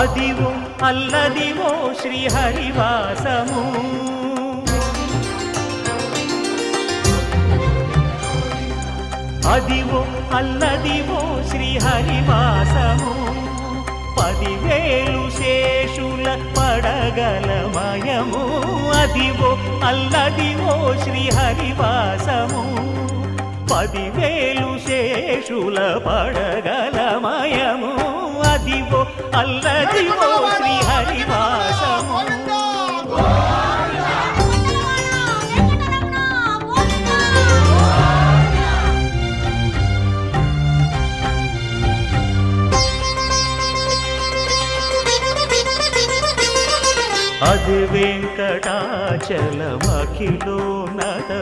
అదివో అల్లదివో శ్రీహరివాసము అదివో అల్లదివో శ్రీహరివాసము 10,000 శేషుల పడగలమయము అదివో అల్లదివో శ్రీహరివాసము 10,000 శేషుల పడగలమయము అదివో అల్లదివో శ్రీహరివాసము అది వెంకటాచలమఖిలో నట